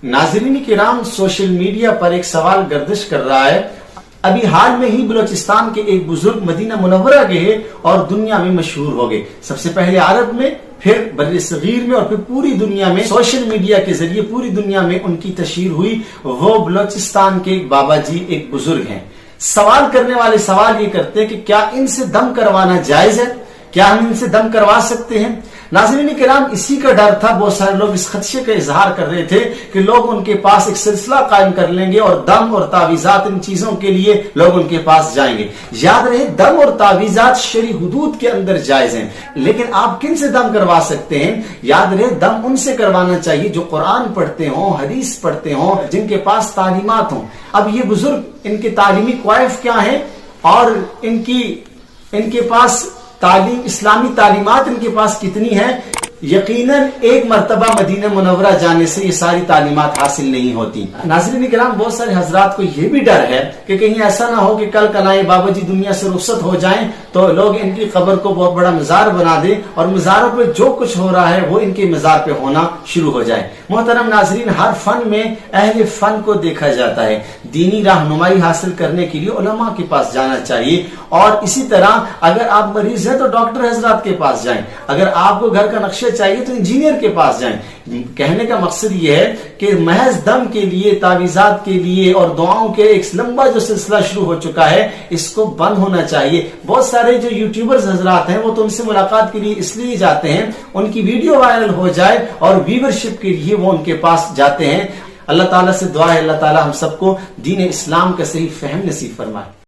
नाज़रीन किराम, social media पर एक सवाल गर्दिश कर रहा है। अभी हाल में ही बलोचिस्तान के एक बुजुर्ग मदीना मुनव्वरा गए और दुनिया में मशहूर हो गए। सबसे पहले अरब में, फिर बर्रे सगीर में और फिर पूरी दुनिया में सोशल मीडिया के जरिए पूरी दुनिया में उनकी तशहीर हुई। वो बलोचिस्तान के एक बाबा जी, एक बुजुर्ग हैं। सवाल करने वाले सवाल ये करते हैं कि क्या इनसे दम करवाना जायज है, क्या हम इनसे दम करवा सकते हैं। नाज़रीन किराम, इसी का डर था। बहुत सारे लोग इस खदशे का इजहार कर रहे थे कि लोग उनके पास एक सिलसिला कायम कर लेंगे और दम और तावीज़ात, इन चीजों के लिए लोग उनके पास जाएंगे। याद रहे, दम और तावीज़ात शरी हुदूद के अंदर जायज हैं, लेकिन आप किन से दम करवा सकते हैं। याद रहे, दम उनसे करवाना चाहिए जो कुरान पढ़ते हों, हदीस पढ़ते हों, जिनके पास तालीमात हों। अब ये बुजुर्ग, इनके तालीमी क्वाइफ क्या है और इनके पास तालीम, इस्लामी तालीमात इनके पास कितनी है। यकीनन एक मर्तबा मदीना मुनव्वरा जाने से ये सारी तालीमात हासिल नहीं होती। नाज़रीन किराम, बहुत सारे हजरात को ये भी डर है कि कहीं ऐसा ना हो कि कल कनाए बाबा जी दुनिया से रुखसत हो जाएं तो लोग इनकी कब्र को बहुत बड़ा मजार बना दें और मजारों पे जो कुछ हो रहा है वो इनके मजार पे होना शुरू हो जाए। मोहतरम नाज़रीन, हर फन में अहले फन को देखा जाता है। दीनी रहनुमाई हासिल करने के लिए उलमा के पास जाना चाहिए और इसी तरह अगर आप मरीज हैं तो डॉक्टर हजरात के पास जाएं। अगर आपको घर का नक्शा चाहिए तो इंजीनियर के पास जाएं। कहने का मकसद ये है कि महज दम के लिए, तावीज़ात के लिए और दुआओं के एक लंबा जो सिलसिला शुरू हो चुका है, इसको बंद होना चाहिए। बहुत सारे जो यूट्यूबर्स हजरात हैं वो तो उनसे मुलाकात के लिए इसलिए जाते हैं उनकी वीडियो वायरल हो जाए और व्यूवरशिप के लिए वो उनके पास जाते हैं। अल्लाह ताला से दुआ है, अल्लाह ताला हम सबको दीन इस्लाम का सही फहम नसीब फरमाए।